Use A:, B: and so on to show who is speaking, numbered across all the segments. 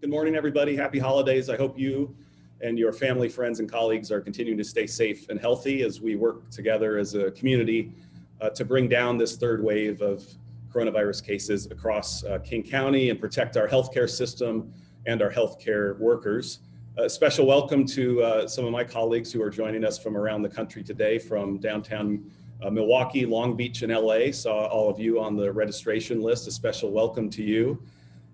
A: Good morning, everybody. Happy holidays. I hope you and your family, friends, and colleagues are continuing to stay safe and healthy as we work together as a community to bring down this third wave of coronavirus cases across King County and protect our healthcare system and our healthcare workers. A special welcome to some of my colleagues who are joining us from around the country today from downtown Milwaukee, Long Beach, and LA. Saw all of you on the registration list. A special welcome to you.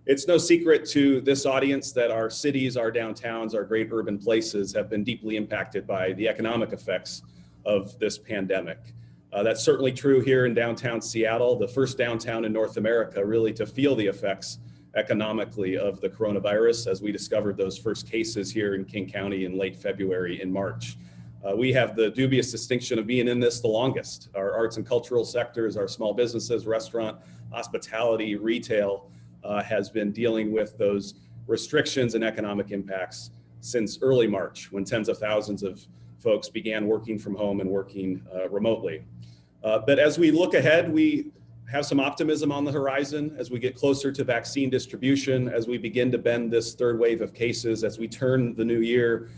A: It's no secret to this audience that our cities, our downtowns, our great urban places have been deeply impacted by the economic effects of this pandemic. That's certainly true here in downtown Seattle, the first downtown in North America really to feel the effects economically of the coronavirus as we discovered those first cases here in King County in late February and March. We have the dubious distinction of being in this the longest. Our arts and cultural sectors, our small businesses, restaurant, hospitality, retail, has been dealing with those restrictions and economic impacts since early March, when tens of thousands of folks began working from home and working remotely. But as we look ahead, we have some optimism on the horizon as we get closer to vaccine distribution, as we begin to bend this third wave of cases, as we turn the new year.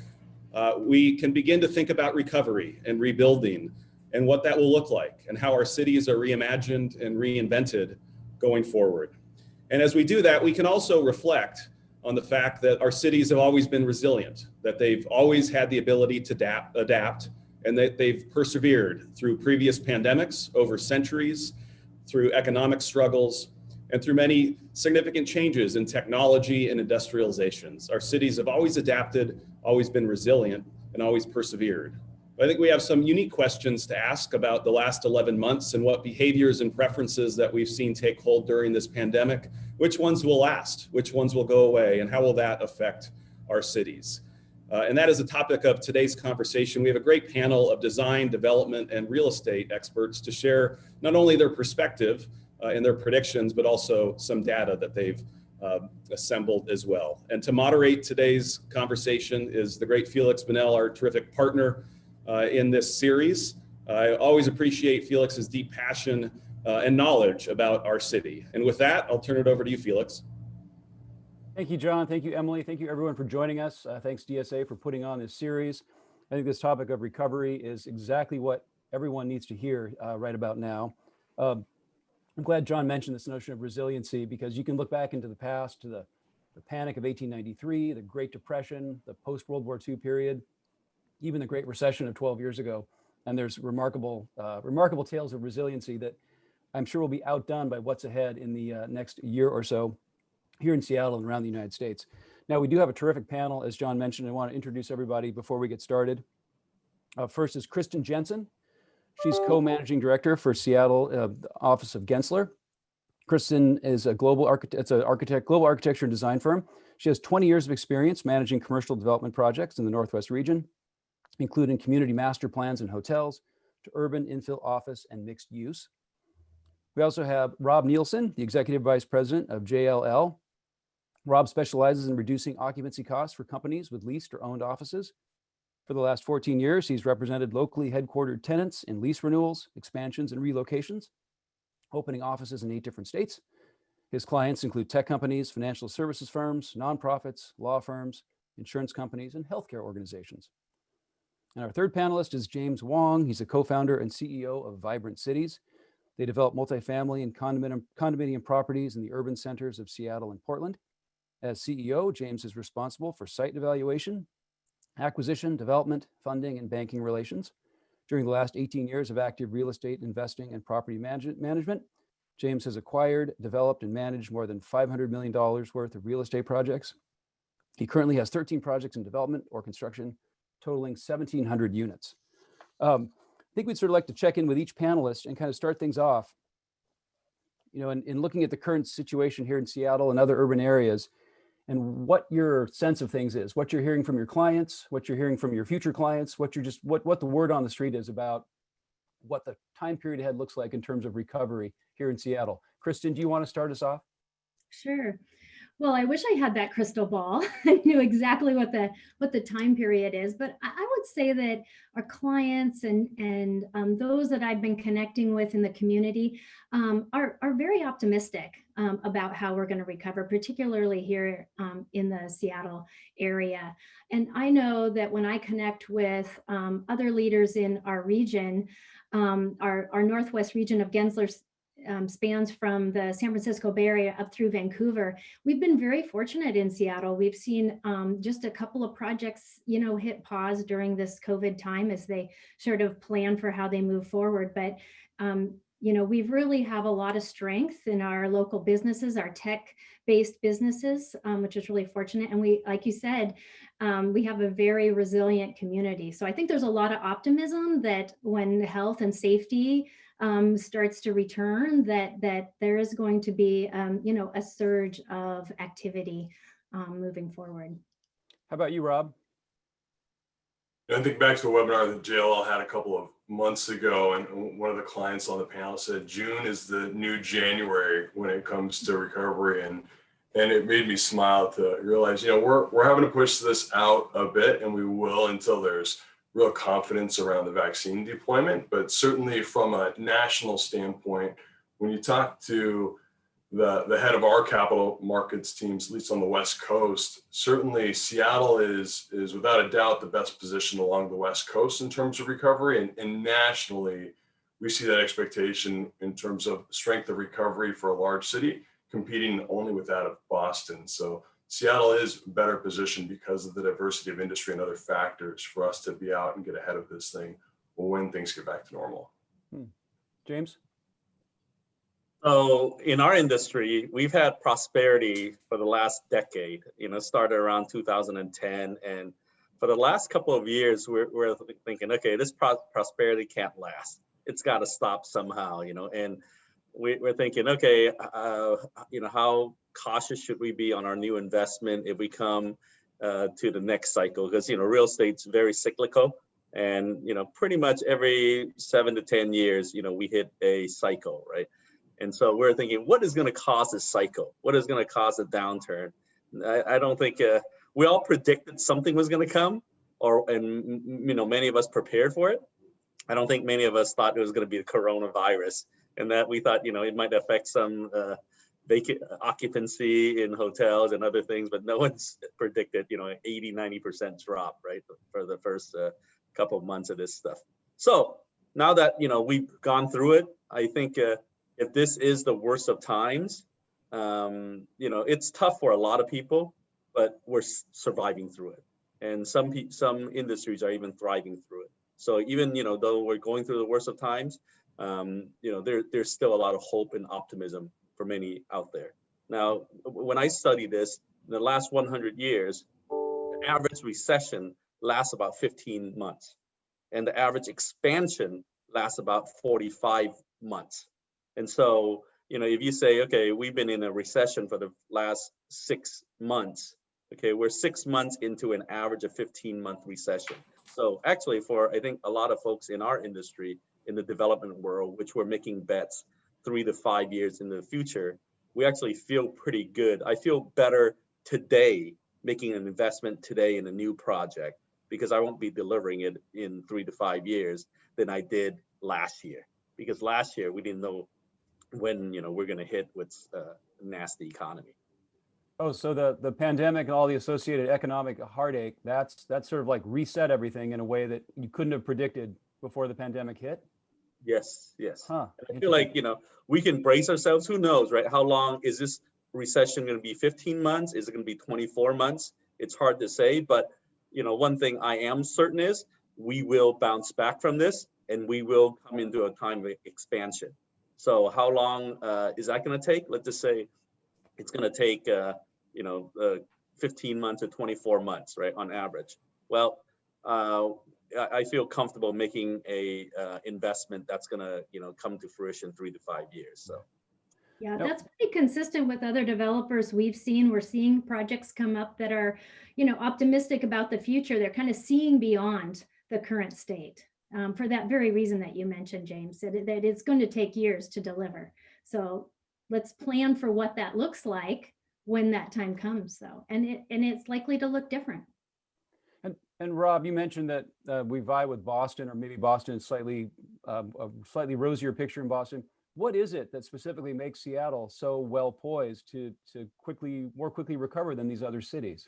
A: We can begin to think about recovery and rebuilding and what that will look like and how our cities are reimagined and reinvented going forward. And as we do that, we can also reflect on the fact that our cities have always been resilient, that they've always had the ability to adapt, and that they've persevered through previous pandemics over centuries, through economic struggles, and through many significant changes in technology and industrializations. Our cities have always adapted, always been resilient, and always persevered. I think we have some unique questions to ask about the last 11 months and what behaviors and preferences that we've seen take hold during this pandemic. Which ones will last? Which ones will go away? And how will that affect our cities? And that is the topic of today's conversation. We have a great panel of design, development, and real estate experts to share not only their perspective and their predictions, but also some data that they've assembled as well. And to moderate today's conversation is the great Felix Bunnell, our terrific partner in this series. I always appreciate Felix's deep passion and knowledge about our city. And with that, I'll turn it over to you, Felix.
B: Thank you, John. Thank you, Emily. Thank you, everyone, for joining us. Thanks, DSA, for putting on this series. I think this topic of recovery is exactly what everyone needs to hear right about now. I'm glad John mentioned this notion of resiliency, because you can look back into the past to the panic of 1893, the Great Depression, the post-World War II period, even the Great Recession of 12 years ago. And there's remarkable tales of resiliency that I'm sure will be outdone by what's ahead in the next year or so here in Seattle and around the United States. Now, we do have a terrific panel, as John mentioned. I want to introduce everybody before we get started. First is Kristen Jensen. She's co-managing director for Seattle office of Gensler. Kristen is a global architecture and design firm. She has 20 years of experience managing commercial development projects in the Northwest region, including community master plans and hotels to urban infill office and mixed use. We also have Rob Nielsen, the executive vice president of JLL. Rob specializes in reducing occupancy costs for companies with leased or owned offices. For the last 14 years, he's represented locally headquartered tenants in lease renewals, expansions, and relocations, opening offices in 8 different states. His clients include tech companies, financial services firms, nonprofits, law firms, insurance companies, and healthcare organizations. And our third panelist is James Wong. He's a co-founder and CEO of Vibrant Cities. They develop multifamily and condominium properties in the urban centers of Seattle and Portland. As CEO, James is responsible for site evaluation, acquisition, development, funding, and banking relations. During the last 18 years of active real estate investing and property management, James has acquired, developed, and managed more than $500 million worth of real estate projects. He currently has 13 projects in development or construction, totaling 1,700 units. I think we'd sort of like to check in with each panelist and kind of start things off. You know, in looking at the current situation here in Seattle and other urban areas, and what your sense of things is, what you're hearing from your clients, what you're hearing from your future clients, what the word on the street is about what the time period ahead looks like in terms of recovery here in Seattle. Kristen, do you want to start us off?
C: Sure. Well, I wish I had that crystal ball. I knew exactly what the time period is, but I would say that our clients and those that I've been connecting with in the community are very optimistic about how we're going to recover, particularly here in the Seattle area. And I know that when I connect with other leaders in our region, our Northwest region of Gensler spans from the San Francisco Bay Area up through Vancouver. We've been very fortunate in Seattle. We've seen just a couple of projects, hit pause during this COVID time as they sort of plan for how they move forward. But, we really have a lot of strength in our local businesses, our tech-based businesses, which is really fortunate. And we, like you said, we have a very resilient community. So I think there's a lot of optimism that when health and safety starts to return, that there is going to be, a surge of activity moving forward.
B: How about you, Rob?
D: I think back to a webinar that JLL had a couple of months ago, and one of the clients on the panel said June is the new January when it comes to recovery, and it made me smile to realize, we're having to push this out a bit, and we will until there's real confidence around the vaccine deployment. But certainly from a national standpoint, when you talk to the head of our capital markets teams, at least on the West Coast, certainly Seattle is without a doubt the best position along the West Coast in terms of recovery. And nationally, we see that expectation in terms of strength of recovery for a large city, competing only with that of Boston. So Seattle is better positioned because of the diversity of industry and other factors for us to be out and get ahead of this thing when things get back to normal.
B: James?
E: So in our industry, we've had prosperity for the last decade, started around 2010. And for the last couple of years, we're thinking, okay, this prosperity can't last. It's got to stop somehow, and we're thinking, okay, how cautious should we be on our new investment if we come to the next cycle? Because, real estate's very cyclical. And, pretty much every 7 to 10 years, we hit a cycle, right? And so we're thinking, what is going to cause this cycle? What is going to cause a downturn? I don't think we all predicted something was going to come, and many of us prepared for it. I don't think many of us thought it was going to be the coronavirus, and that we thought, it might affect some vacant occupancy in hotels and other things, but no one's predicted, 80, 90% drop, right, for the first couple of months of this stuff. So now that, we've gone through it, I think if this is the worst of times, it's tough for a lot of people, but we're surviving through it. And some industries are even thriving through it. So even, though we're going through the worst of times, there's still a lot of hope and optimism for many out there. Now, when I study this, in the last 100 years, the average recession lasts about 15 months. And the average expansion lasts about 45 months. And so, if you say, okay, we've been in a recession for the last 6 months, okay, we're 6 months into an average of 15-month recession. So actually for, I think, a lot of folks in our industry, in the development world, which we're making bets 3 to 5 years in the future, we actually feel pretty good. I feel better today, making an investment today in a new project, because I won't be delivering it in 3 to 5 years than I did last year. Because last year we didn't know when we're going to hit with a nasty economy.
B: Oh, so the pandemic and all the associated economic heartache, that's sort of like reset everything in a way that you couldn't have predicted before the pandemic hit?
E: Yes.
B: Huh.
E: I feel like, we can brace ourselves. Who knows, right? How long is this recession going to be? 15 months? Is it going to be 24 months? It's hard to say, but one thing I am certain is we will bounce back from this, and we will come into a time of expansion. So how long is that going to take? Let's just say it's going to take 15 months to 24 months, right, on average. Well, I feel comfortable making a investment that's going to come to fruition 3 to 5 years. So
C: yeah, that's pretty consistent with other developers we've seen. We're seeing projects come up that are optimistic about the future. They're kind of seeing beyond the current state. For that very reason that you mentioned, James, that it's going to take years to deliver. So let's plan for what that looks like when that time comes, though, and it's likely to look different.
B: And Rob, you mentioned that we vie with Boston, or maybe Boston is slightly a slightly rosier picture in Boston. What is it that specifically makes Seattle so well poised to more quickly recover than these other cities?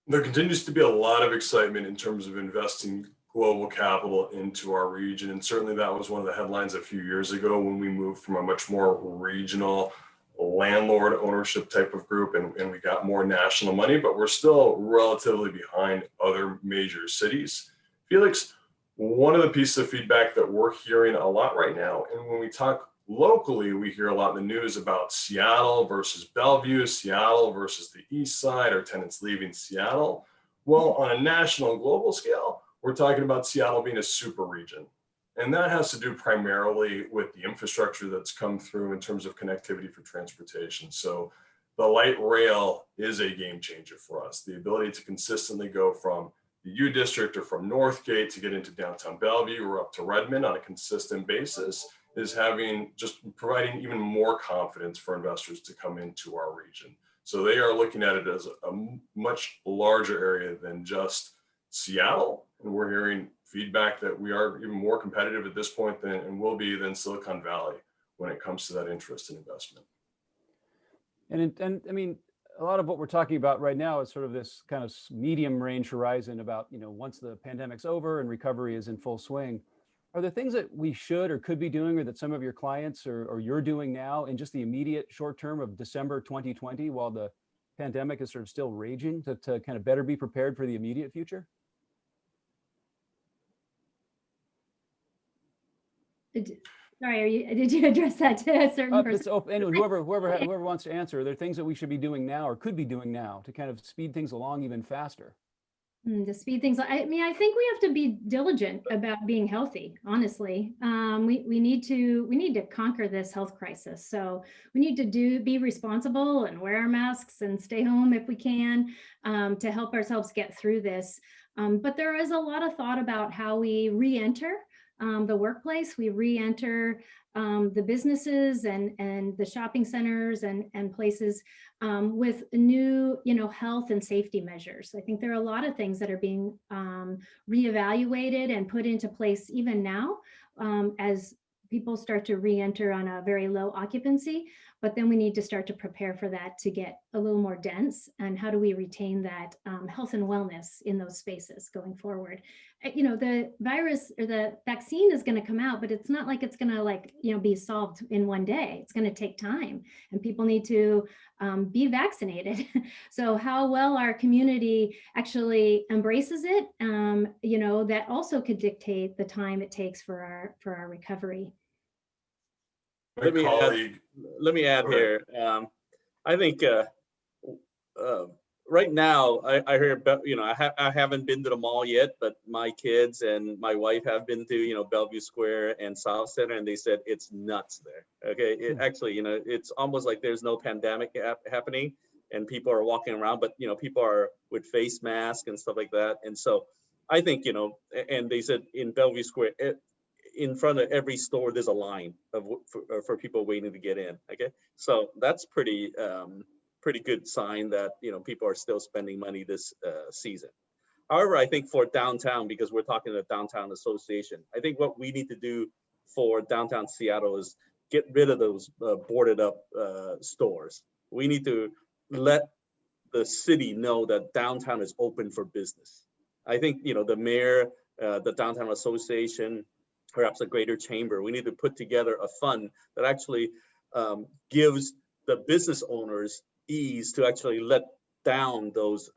D: There continues to be a lot of excitement in terms of investing global capital into our region. And certainly that was one of the headlines a few years ago when we moved from a much more regional landlord ownership type of group and we got more national money, but we're still relatively behind other major cities. Felix, one of the pieces of feedback that we're hearing a lot right now, and when we talk locally, we hear a lot in the news about Seattle versus Bellevue, Seattle versus the East Side, or tenants leaving Seattle. Well, on a national global scale, we're talking about Seattle being a super region. And that has to do primarily with the infrastructure that's come through in terms of connectivity for transportation. So the light rail is a game changer for us. The ability to consistently go from the U District or from Northgate to get into downtown Bellevue or up to Redmond on a consistent basis is providing even more confidence for investors to come into our region. So they are looking at it as a much larger area than just Seattle. And we're hearing feedback that we are even more competitive at this point and will be than Silicon Valley when it comes to that interest in investment.
B: And I mean, a lot of what we're talking about right now is sort of this kind of medium range horizon about, once the pandemic's over and recovery is in full swing. Are there things that we should or could be doing, or that some of your clients or you're doing now in just the immediate short term of December 2020 while the pandemic is sort of still raging to kind of better be prepared for the immediate future?
C: Sorry, did you address that to a certain person?
B: It's open. Anyway, whoever wants to answer, are there things that we should be doing now or could be doing now to kind of speed things along even faster?
C: To speed things. I mean, I think we have to be diligent about being healthy. Honestly, we need to conquer this health crisis. So we need to be responsible and wear our masks and stay home if we can, to help ourselves get through this. But there is a lot of thought about how we re-enter the workplace. We re-enter the businesses and the shopping centers and places with new, health and safety measures. I think there are a lot of things that are being reevaluated and put into place even now as people start to re-enter on a very low occupancy. But then we need to start to prepare for that to get a little more dense. And how do we retain that health and wellness in those spaces going forward? The virus or the vaccine is going to come out, but it's not like it's going to be solved in one day. It's going to take time, and people need to be vaccinated. So how well our community actually embraces it, that also could dictate the time it takes for our recovery.
E: Let me add here. I think right now, I heard about, I haven't been to the mall yet, but my kids and my wife have been to, Bellevue Square and South Center, and they said it's nuts there. Okay, actually, it's almost like there's no pandemic happening, and people are walking around, but people are with face masks and stuff like that. And so I think, and they said in Bellevue Square, in front of every store, there's a line for people waiting to get in. Okay, so that's pretty good sign that people are still spending money this season. However, I think for downtown, because we're talking to the downtown association, I think what we need to do for downtown Seattle is get rid of those boarded up stores. We need to let the city know that downtown is open for business. I think the mayor, the downtown association, perhaps a greater chamber, we need to put together a fund that actually gives the business owners ease to actually let down those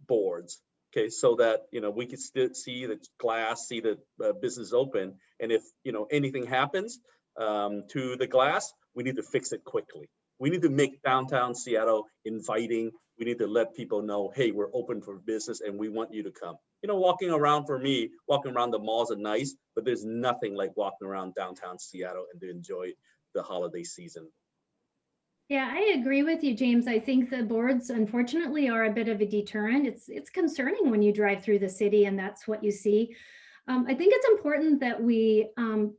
E: boards, okay, so that we can still see the glass, see the business open, and if anything happens to the glass, we need to fix it quickly. We need to make downtown Seattle inviting. We need to let people know, hey, we're open for business and we want you to come. Walking around the malls are nice, but there's nothing like walking around downtown Seattle and to enjoy the holiday season.
C: Yeah, I agree with you, James. I think the boards, unfortunately, are a bit of a deterrent. It's concerning when you drive through the city and that's what you see. I think it's important that we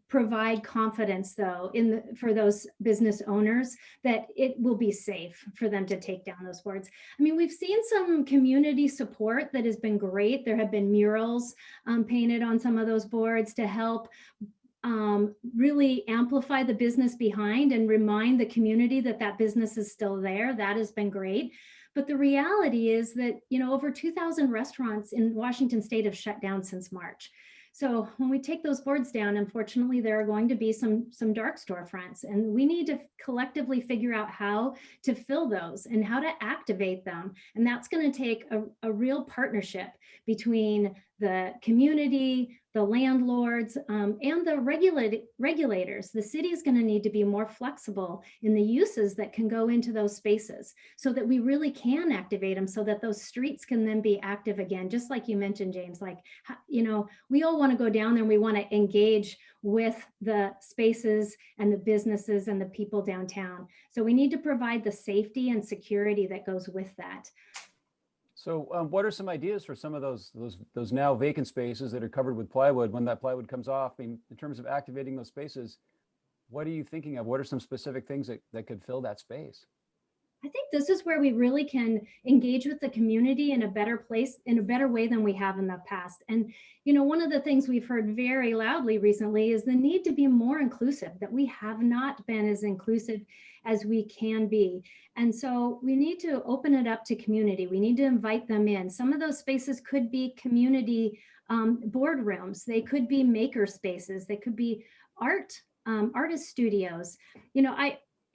C: provide confidence, though, for those business owners that it will be safe for them to take down those boards. I mean, we've seen some community support that has been great. There have been murals painted on some of those boards to help really amplify the business behind and remind the community that that business is still there. That has been great. But the reality is that, you know, over 2,000 restaurants in Washington state have shut down since March. So when we take those boards down, unfortunately, there are going to be some dark storefronts, and we need to collectively figure out how to fill those and how to activate them. And that's going to take a real partnership between the community, the landlords, and the regulators. The city is going to need to be more flexible in the uses that can go into those spaces so that we really can activate them, so that those streets can then be active again. Just like you mentioned, James, like, you know, we all want to go down there and we want to engage with the spaces and the businesses and the people downtown. So we need to provide the safety and security that goes with that.
B: So what are some ideas for some of those now vacant spaces that are covered with plywood when that plywood comes off? I mean, in terms of activating those spaces, what are you thinking of? What are some specific things that could fill that space?
C: I think this is where we really can engage with the community in a better place, in a better way than we have in the past. And, you know, one of the things we've heard very loudly recently is the need to be more inclusive, that we have not been as inclusive as we can be. And so we need to open it up to community. We need to invite them in. Some of those spaces could be community boardrooms. They could be maker spaces. They could be artist studios. You know,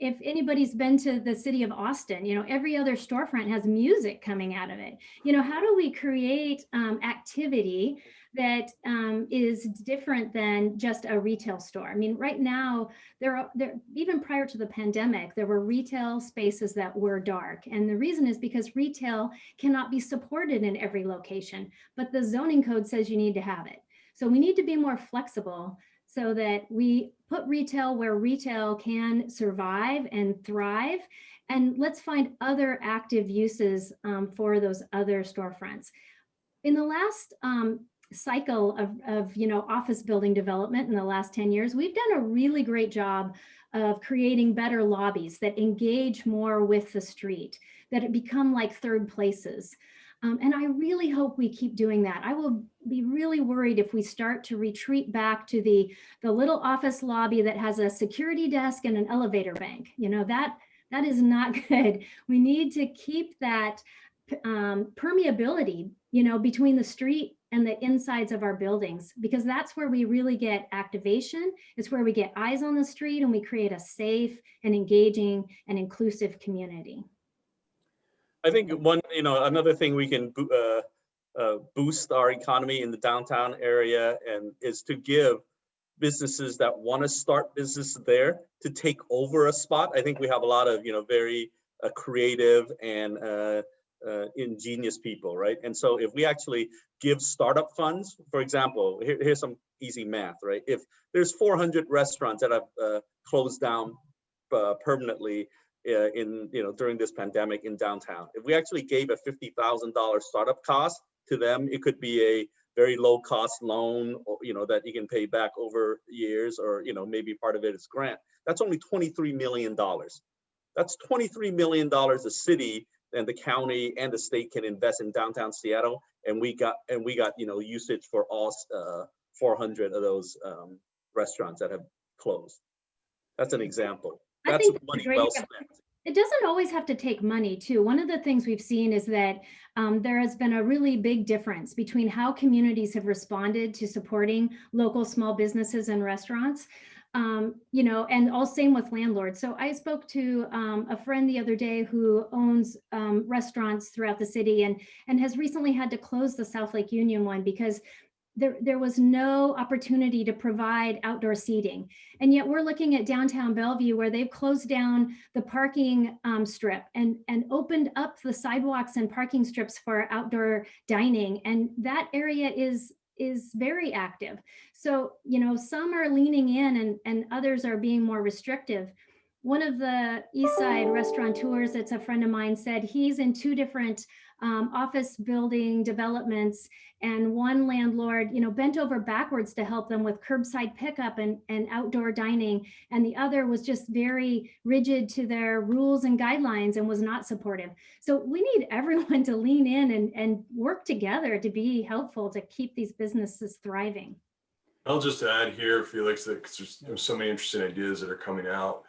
C: if anybody's been to the city of Austin, you know, every other storefront has music coming out of it. You know, how do we create activity that is different than just a retail store? I mean, right now, even prior to the pandemic, there were retail spaces that were dark. And the reason is because retail cannot be supported in every location, but the zoning code says you need to have it. So we need to be more flexible so that we put retail where retail can survive and thrive. And let's find other active uses for those other storefronts. In the last cycle of you know, office building development in the last 10 years, we've done a really great job of creating better lobbies that engage more with the street, that it become like third places. And I really hope we keep doing that. I will be really worried if we start to retreat back to the little office lobby that has a security desk and an elevator bank. You know, that is not good. We need to keep that permeability, you know, between the street and the insides of our buildings, because that's where we really get activation. It's where we get eyes on the street and we create a safe and engaging and inclusive community.
E: I think another thing we can boost our economy in the downtown area and is to give businesses that want to start business there to take over a spot. I think we have a lot of, very creative and ingenious people, right? And so if we actually give startup funds, for example, here's some easy math, right? If there's 400 restaurants that have closed down permanently during this pandemic in downtown, if we actually gave a $50,000 startup cost to them, it could be a very low cost loan, or, that you can pay back over years, or maybe part of it is grant. That's only $23 million. That's $23 million the city and the county and the state can invest in downtown Seattle, and we got usage for all 400 of those restaurants that have closed. That's an example. That's money well spent.
C: It doesn't always have to take money too. One of the things we've seen is that there has been a really big difference between how communities have responded to supporting local small businesses and restaurants. And all same with landlords. So I spoke to a friend the other day who owns restaurants throughout the city and has recently had to close the South Lake Union one because there was no opportunity to provide outdoor seating. And yet we're looking at downtown Bellevue where they've closed down the parking strip and opened up the sidewalks and parking strips for outdoor dining. And that area is very active. So, some are leaning in and others are being more restrictive. one of the East Side restaurateurs that's a friend of mine said he's in two different office building developments, and one landlord, bent over backwards to help them with curbside pickup and outdoor dining, and the other was just very rigid to their rules and guidelines and was not supportive. So we need everyone to lean in and work together to be helpful to keep these businesses thriving.
D: I'll just add here, Felix, that 'cause there's so many interesting ideas that are coming out.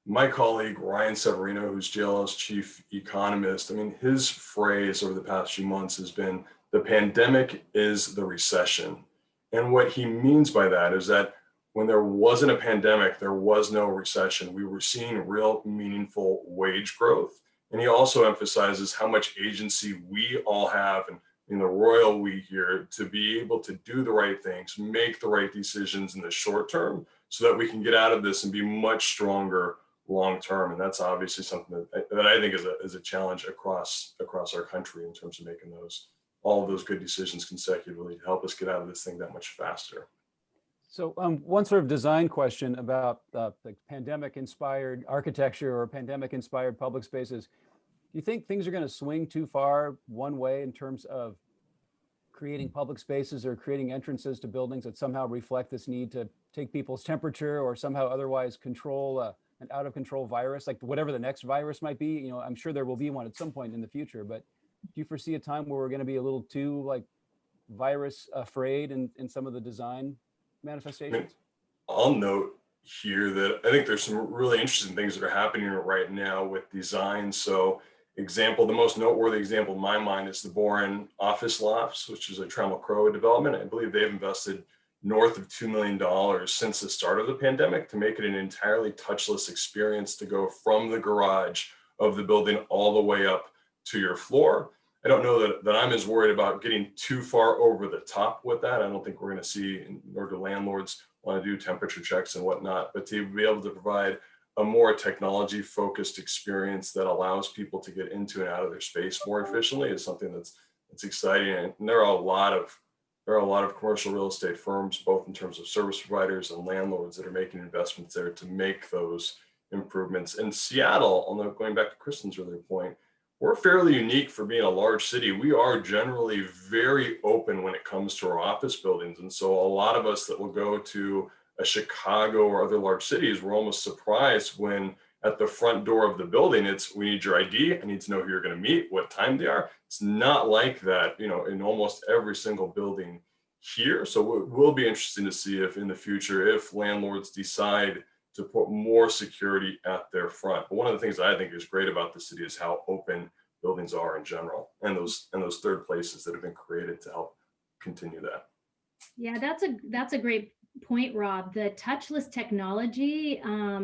D: My colleague, Ryan Severino, who's JLL's chief economist, I mean, his phrase over the past few months has been, the pandemic is the recession. And what he means by that is that when there wasn't a pandemic, there was no recession. We were seeing real meaningful wage growth. And he also emphasizes how much agency we all have, and in the royal we here, to be able to do the right things, make the right decisions in the short term so that we can get out of this and be much stronger long term. And that's obviously something that I think is a challenge across our country in terms of making all of those good decisions consecutively to help us get out of this thing that much faster.
B: So one sort of design question about like pandemic inspired architecture or pandemic inspired public spaces. Do you think things are going to swing too far one way in terms of creating public spaces or creating entrances to buildings that somehow reflect this need to take people's temperature or somehow otherwise control an out of control virus, like whatever the next virus might be? I'm sure there will be one at some point in the future, but do you foresee a time where we're going to be a little too like virus afraid in some of the design manifestations?
D: I'll note here that I think there's some really interesting things that are happening right now with design. So the most noteworthy example in my mind is the Boren office lofts, which is a Trammell Crow development. I believe they've invested north of $2 million since the start of the pandemic to make it an entirely touchless experience to go from the garage of the building all the way up to your floor. I don't know that I'm as worried about getting too far over the top with that. I don't think we're going to see, nor do landlords want to do temperature checks and whatnot, but to be able to provide a more technology focused experience that allows people to get into and out of their space more efficiently is something that's exciting. And there are a lot of commercial real estate firms, both in terms of service providers and landlords, that are making investments there to make those improvements. In Seattle, although going back to Kristen's earlier point, we're fairly unique for being a large city. We are generally very open when it comes to our office buildings. And so a lot of us that will go to a Chicago or other large cities, we're almost surprised when at the front door of the building, we need your ID, I need to know who you're going to meet, what time they are. It's not like that, in almost every single building here. So it will be interesting to see if in the future, if landlords decide to put more security at their front. But one of the things that I think is great about the city is how open buildings are in general, and those third places that have been created to help continue that.
C: Yeah, that's a great point, Rob. The touchless technology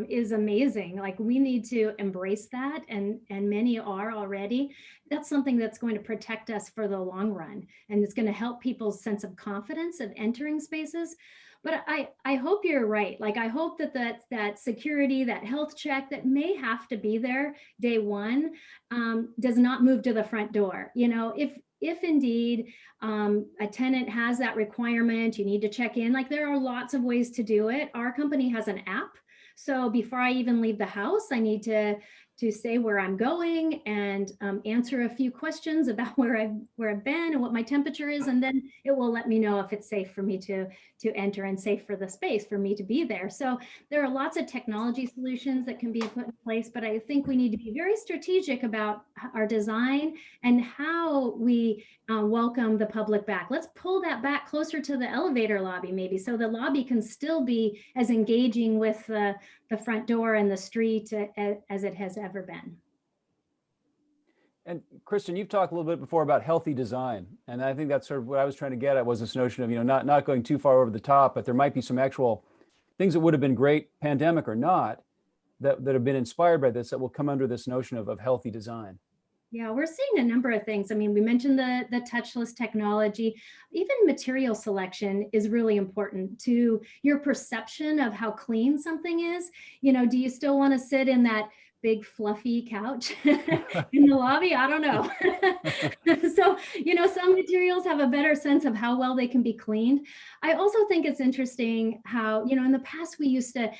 C: is amazing. Like, we need to embrace that, and many are already. That's something that's going to protect us for the long run, and it's going to help people's sense of confidence of entering spaces. But I hope you're right. Like, I hope that security, that health check that may have to be there day one does not move to the front door. If indeed a tenant has that requirement, you need to check in, like, there are lots of ways to do it. Our company has an app. So before I even leave the house, I need to say where I'm going and answer a few questions about where I've been and what my temperature is, and then it will let me know if it's safe for me to enter and safe for the space for me to be there. So there are lots of technology solutions that can be put in place, but I think we need to be very strategic about our design and how we welcome the public back. Let's pull that back closer to the elevator lobby, maybe, so the lobby can still be as engaging with the front door and the street as it has ever been.
B: And Kristen, you've talked a little bit before about healthy design, and I think that's sort of what I was trying to get at, was this notion of not going too far over the top, but there might be some actual things that would have been great, pandemic or not, that have been inspired by this, that will come under this notion of healthy design.
C: Yeah, we're seeing a number of things. I mean, we mentioned the touchless technology. Even material selection is really important to your perception of how clean something is. Do you still want to sit in that big fluffy couch in the lobby? I don't know. So, you know, some materials have a better sense of how well they can be cleaned. I also think it's interesting how, you know, in the past we used to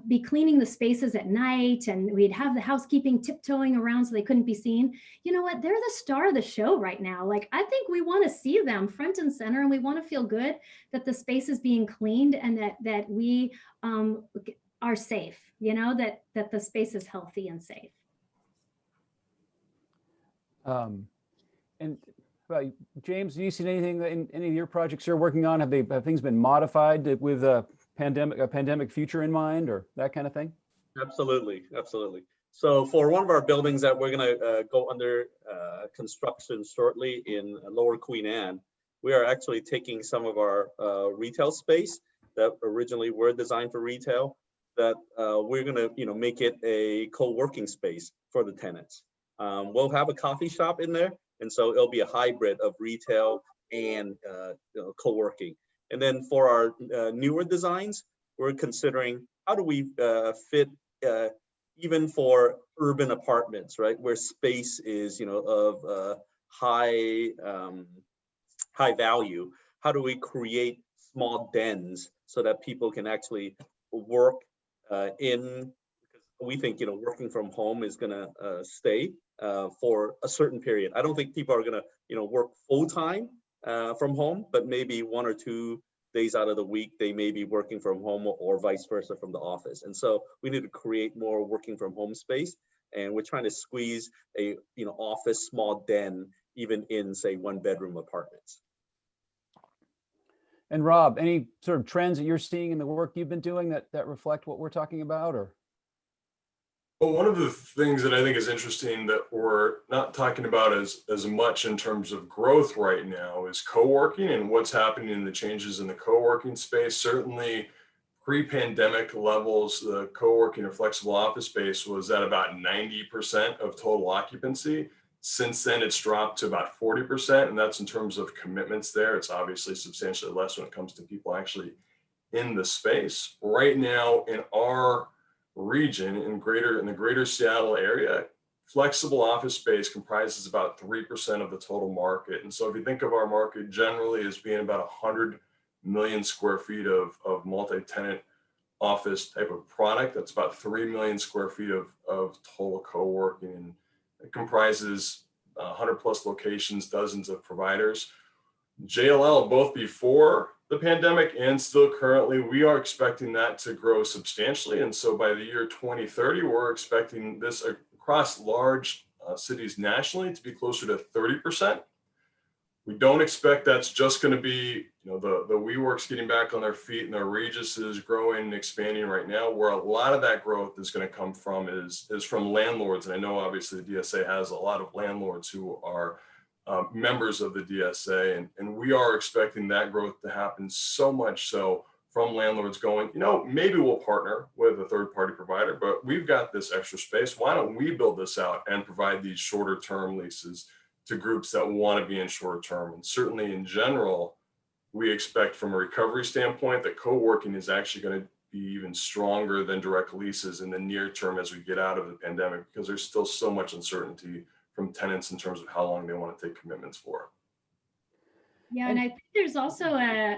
C: be cleaning the spaces at night, and we'd have the housekeeping tiptoeing around so they couldn't be seen. You know what? They're the star of the show right now. Like, I think we want to see them front and center, and we want to feel good that the space is being cleaned and that we are safe, you know, that the space is healthy and safe.
B: And James, do you see anything in any of your projects you're working on? Have things been modified with a pandemic future in mind, or that kind of thing?
E: Absolutely, absolutely. So for one of our buildings that we're going to go under construction shortly in Lower Queen Anne, we are actually taking some of our retail space that originally were designed for retail, that we're going to, you know, make it a co-working space for the tenants. We'll have a coffee shop in there, and so it'll be a hybrid of retail and co-working. And then for our newer designs, we're considering how do we fit even for urban apartments, right, where space is, you know, of high value. How do we create small dens so that people can actually work in? Because we think, you know, working from home is going to stay for a certain period. I don't think people are going to, you know, work full time from home, but maybe 1 or 2 days out of the week, they may be working from home, or vice versa from the office. And so we need to create more working from home space. And we're trying to squeeze a, you know, office small den even in, say, 1-bedroom apartments.
B: And Rob, any sort of trends that you're seeing in the work you've been doing that reflect what we're talking about, or?
D: Well, one of the things that I think is interesting that we're not talking about as much in terms of growth right now is co-working and what's happening in the changes in the co-working space. Certainly pre-pandemic levels, the co-working or flexible office space was at about 90% of total occupancy. Since then, it's dropped to about 40%, and that's in terms of commitments there. It's obviously substantially less when it comes to people actually in the space. Right now in our region, in the greater Seattle area, flexible office space comprises about 3% of the total market. And so if you think of our market generally as being about 100 million square feet of multi-tenant office type of product, that's about 3 million square feet of total co-working. And it comprises 100 plus locations, dozens of providers. JLL, both before the pandemic and still currently, we are expecting that to grow substantially. And so by the year 2030, we're expecting this across large cities nationally to be closer to 30%. We don't expect that's just going to be, you know, the WeWorks getting back on their feet and their Regis is growing and expanding right now. Where a lot of that growth is going to come from is from landlords. And I know obviously the DSA has a lot of landlords who are members of the DSA, and we are expecting that growth to happen, so much so from landlords going, you know, maybe we'll partner with a third-party provider, but we've got this extra space. Why don't we build this out and provide these shorter term leases to groups that want to be in shorter term? And certainly in general, we expect from a recovery standpoint that co-working is actually going to be even stronger than direct leases in the near term as we get out of the pandemic, because there's still so much uncertainty from tenants in terms of how long they want to take commitments for.
C: Yeah, and I think there's also a,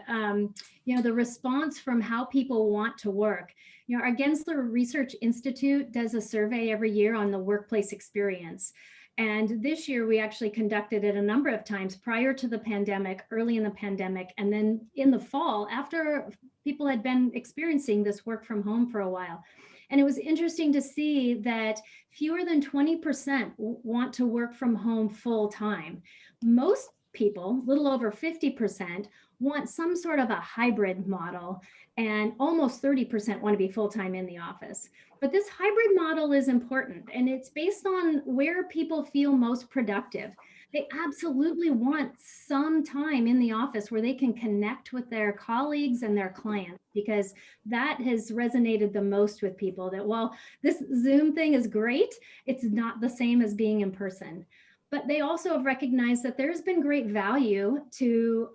C: you know, the response from how people want to work. You know, our Gensler Research Institute does a survey every year on the workplace experience. And this year we actually conducted it a number of times prior to the pandemic, early in the pandemic, and then in the fall after people had been experiencing this work from home for a while. And it was interesting to see that fewer than 20% want to work from home full time. Most people, a little over 50%, want some sort of a hybrid model, and almost 30% want to be full-time in the office. But this hybrid model is important, and it's based on where people feel most productive. They absolutely want some time in the office where they can connect with their colleagues and their clients, because that has resonated the most with people, that while this Zoom thing is great, it's not the same as being in person. But they also have recognized that there's been great value to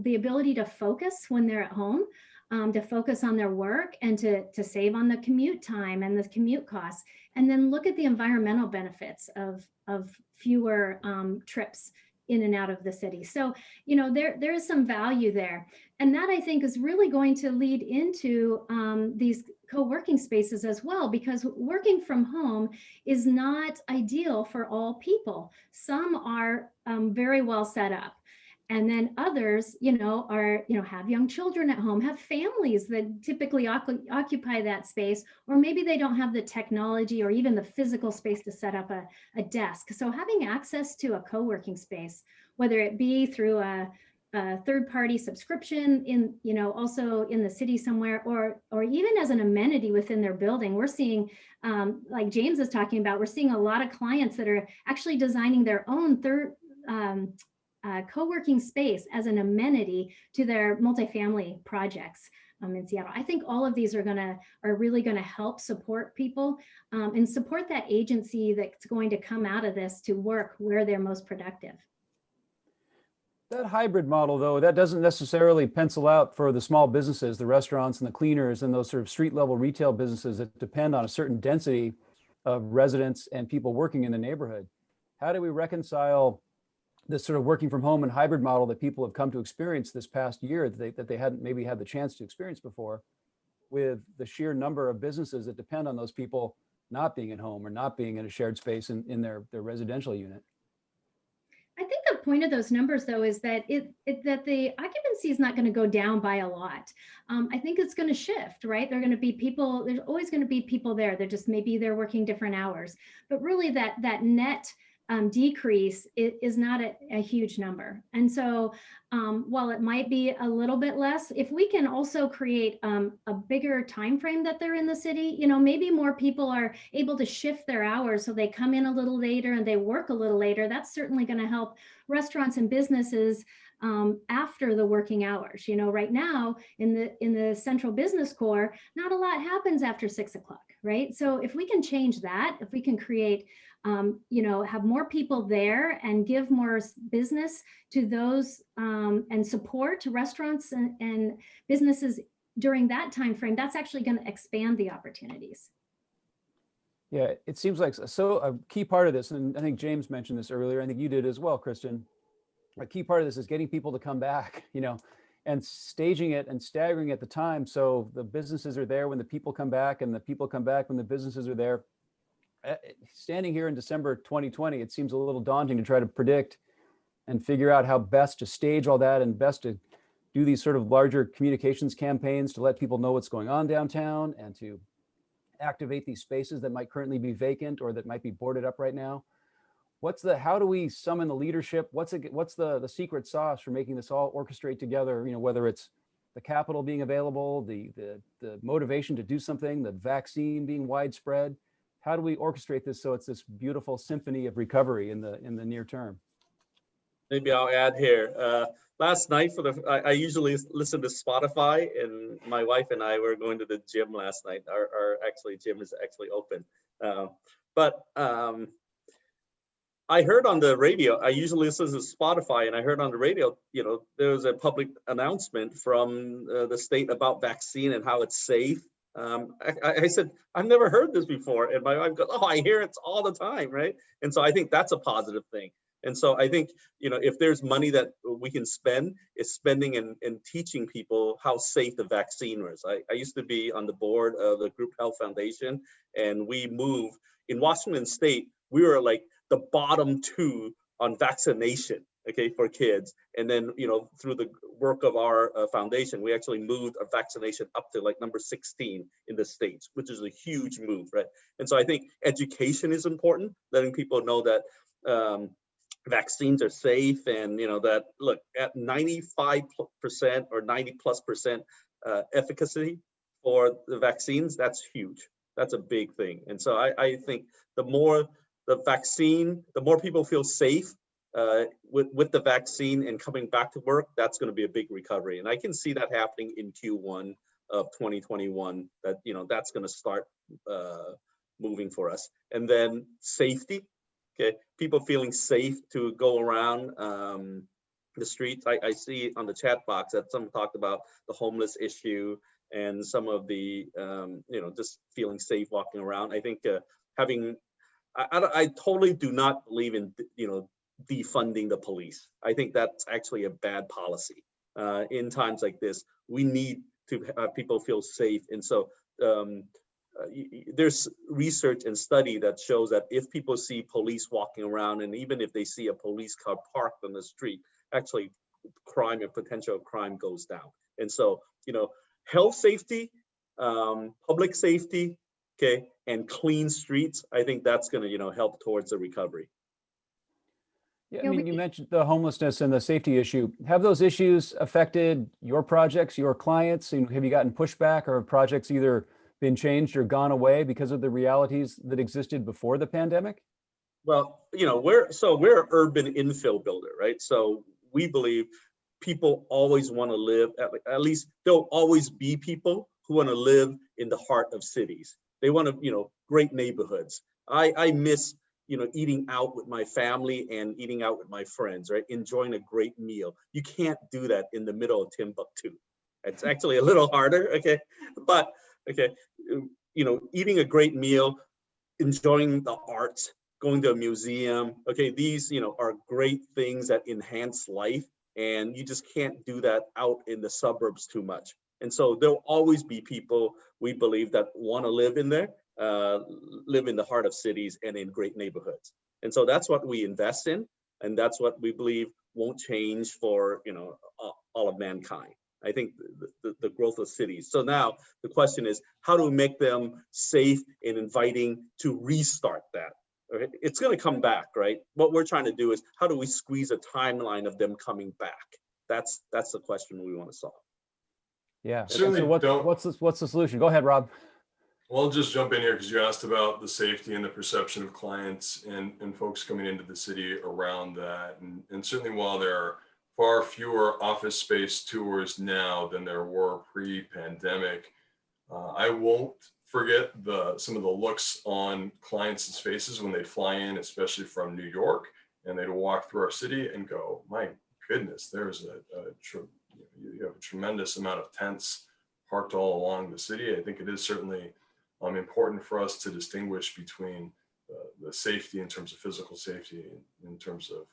C: the ability to focus when they're at home, to focus on their work, and to save on the commute time and the commute costs. And then look at the environmental benefits of fewer trips in and out of the city. So, there is some value there. And that, I think, is really going to lead into these co-working spaces as well, because working from home is not ideal for all people. Some are very well set up. And then others, have young children at home, have families that typically occupy that space, or maybe they don't have the technology or even the physical space to set up a desk. So having access to a co-working space, whether it be through a third-party subscription in, also in the city somewhere, or even as an amenity within their building, we're seeing, like James is talking about, we're seeing a lot of clients that are actually designing their own co-working space as an amenity to their multifamily projects in Seattle. I think all of these are really gonna help support people and support that agency that's going to come out of this to work where they're most productive.
B: That hybrid model, though, that doesn't necessarily pencil out for the small businesses, the restaurants and the cleaners and those sort of street level retail businesses that depend on a certain density of residents and people working in the neighborhood. How do we reconcile this sort of working from home and hybrid model that people have come to experience this past year that they hadn't maybe had the chance to experience before, with the sheer number of businesses that depend on those people not being at home or not being in a shared space in their residential unit?
C: I think the point of those numbers, though, is that that the occupancy is not going to go down by a lot. I think it's going to shift, right? There are going to be people. There's always going to be people there. They're just maybe they're working different hours, but really that net decrease is not a huge number. And so while it might be a little bit less, if we can also create a bigger time frame that they're in the city, maybe more people are able to shift their hours so they come in a little later and they work a little later. That's certainly going to help restaurants and businesses after the working hours. Right now in the central business core, not a lot happens after 6 o'clock, right? So if we can change that, if we can create have more people there and give more business to those and support restaurants and businesses during that time frame, that's actually going to expand the opportunities.
B: Yeah, it seems like so a key part of this, and I think James mentioned this earlier, I think you did as well, Kristen. A key part of this is getting people to come back, and staging it and staggering at the time so the businesses are there when the people come back and the people come back when the businesses are there. Standing here in December 2020, it seems a little daunting to try to predict and figure out how best to stage all that and best to do these sort of larger communications campaigns to let people know what's going on downtown and to activate these spaces that might currently be vacant or that might be boarded up right now. How do we summon the leadership? What's the secret sauce for making this all orchestrate together? Whether it's the capital being available, the motivation to do something, the vaccine being widespread. How do we orchestrate this so it's this beautiful symphony of recovery in the near term?
E: Maybe I'll add here. Last night I usually listen to Spotify, and my wife and I were going to the gym last night. Our gym is actually open. But I heard on the radio, I usually listen to Spotify, and I heard on the radio, there was a public announcement from the state about vaccine and how it's safe. I said, I've never heard this before. And my wife goes, oh, I hear it all the time, right? And so I think that's a positive thing. And so I think, if there's money that we can spend, it's spending and teaching people how safe the vaccine is. I used to be on the board of the Group Health Foundation, and we moved in Washington State. We were like the bottom 2 on vaccination, okay, for kids. And then, through the work of our foundation, we actually moved our vaccination up to like number 16 in the States, which is a huge move, right? And so I think education is important, letting people know that vaccines are safe, and that, look, at 95% or 90+% efficacy for the vaccines, that's huge. That's a big thing. And so I think the more the vaccine, the more people feel safe with the vaccine and coming back to work, that's going to be a big recovery. And I can see that happening in Q1 of 2021, that, that's going to start moving for us. And then safety, okay, people feeling safe to go around the streets. I see on the chat box that someone talked about the homeless issue and some of the, just feeling safe walking around. I think I totally do not believe in, defunding the police. I think that's actually a bad policy. In times like this, we need to have people feel safe. And so there's research and study that shows that if people see police walking around, and even if they see a police car parked on the street, actually crime and potential crime goes down. And so, health safety, public safety, okay, and clean streets, I think that's going to, help towards the recovery.
B: Yeah, I mean, you mentioned the homelessness and the safety issue. Have those issues affected your projects, your clients? And have you gotten pushback, or have projects either been changed or gone away because of the realities that existed before the pandemic?
E: Well, we're an urban infill builder, right? So we believe people always want to live, at least there'll always be people who want to live in the heart of cities. They want to, great neighborhoods. I miss, eating out with my family and eating out with my friends, right? Enjoying a great meal. You can't do that in the middle of Timbuktu. It's actually a little harder, okay? But, okay, eating a great meal, enjoying the arts, going to a museum, okay, these, are great things that enhance life, and you just can't do that out in the suburbs too much. And so there'll always be people, we believe, that want to live in there, live in the heart of cities and in great neighborhoods. And so that's what we invest in, and that's what we believe won't change for, all of mankind. I think the growth of cities. So now the question is, how do we make them safe and inviting to restart that? Okay? It's going to come back, right? What we're trying to do is, how do we squeeze a timeline of them coming back? That's the question we want to solve.
B: Yeah.
D: Certainly
B: so what's the solution? Go ahead, Rob.
D: Well, I'll just jump in here because you asked about the safety and the perception of clients and folks coming into the city around that. And certainly while there are far fewer office space tours now than there were pre-pandemic, I won't forget some of the looks on clients' faces when they'd fly in, especially from New York, and they'd walk through our city and go, my goodness, there's you have a tremendous amount of tents parked all along the city. I think it is certainly important for us to distinguish between the safety in terms of physical safety, in terms of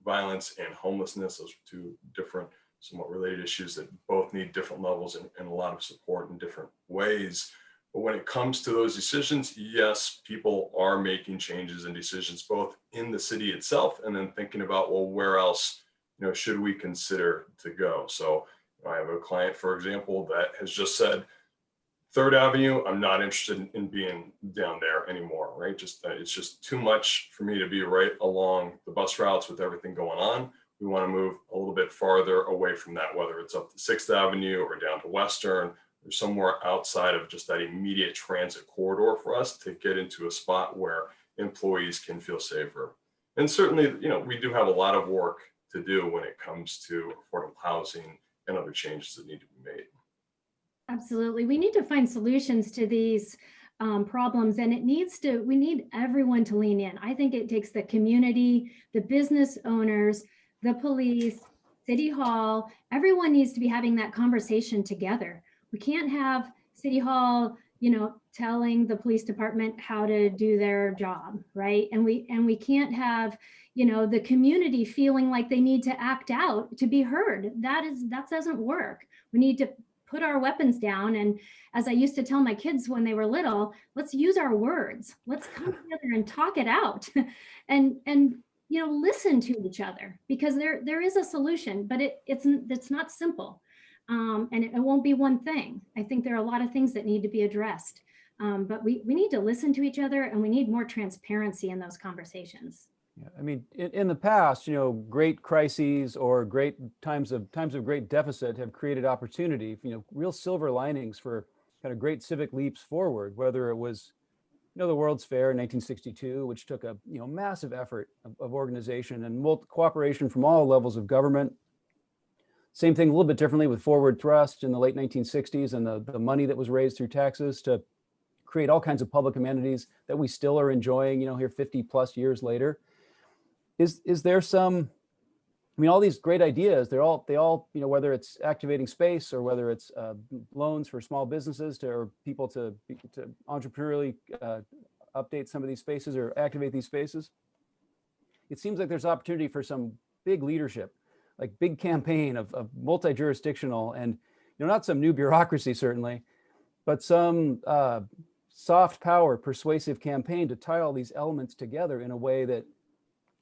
D: violence and homelessness. Those are two different, somewhat related issues that both need different levels and a lot of support in different ways. But when it comes to those decisions, yes, people are making changes and decisions both in the city itself and then thinking about, well, where else should we consider to go? So I have a client, for example, that has just said, 3rd Avenue, I'm not interested in being down there anymore, right? It's just too much for me to be right along the bus routes with everything going on. We want to move a little bit farther away from that, whether it's up to 6th Avenue or down to Western, or somewhere outside of just that immediate transit corridor for us to get into a spot where employees can feel safer. And certainly, we do have a lot of work to do when it comes to affordable housing and other changes that need to be made.
C: Absolutely. We need to find solutions to these problems, and we need everyone to lean in. I think it takes the community, the business owners, the police, City Hall. Everyone needs to be having that conversation together. We can't have City Hall, telling the police department how to do their job, right? And we can't have, the community feeling like they need to act out to be heard. That doesn't work. We need to put our weapons down. And as I used to tell my kids when they were little, let's use our words. Let's come together and talk it out and listen to each other, because there is a solution, but it's not simple. And it won't be one thing. I think there are a lot of things that need to be addressed. But we need to listen to each other, and we need more transparency in those conversations.
B: Yeah, I mean, in the past, great crises or great times of great deficit have created opportunity, real silver linings for kind of great civic leaps forward, whether it was, the World's Fair in 1962, which took a, massive effort of organization and cooperation from all levels of government. Same thing a little bit differently with Forward Thrust in the late 1960s and the money that was raised through taxes to create all kinds of public amenities that we still are enjoying, here 50 plus years later. Is there some, all these great ideas, they all, whether it's activating space or whether it's loans for small businesses or people to entrepreneurially update some of these spaces or activate these spaces? it seems like there's opportunity for some big leadership, like big campaign of multi-jurisdictional and, not some new bureaucracy certainly, but some soft power, persuasive campaign to tie all these elements together in a way that,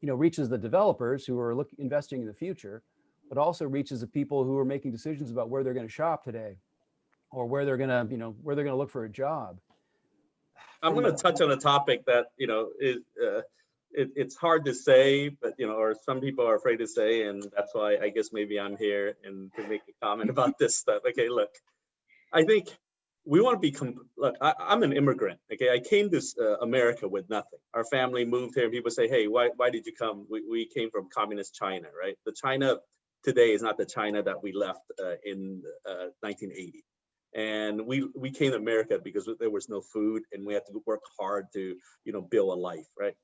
B: reaches the developers who are investing in the future, but also reaches the people who are making decisions about where they're going to shop today, or where they're going to, where they're going to look for a job.
E: I'm going to touch on a topic that, it's hard to say, but, or some people are afraid to say, and that's why I guess maybe I'm here and to make a comment about this stuff. Okay, look, I think we want to be, look, I'm an immigrant, okay? I came to America with nothing. Our family moved here and people say, hey, why did you come? We came from communist China, right? The China today is not the China that we left in 1980. And we came to America because there was no food and we had to work hard to, build a life, right?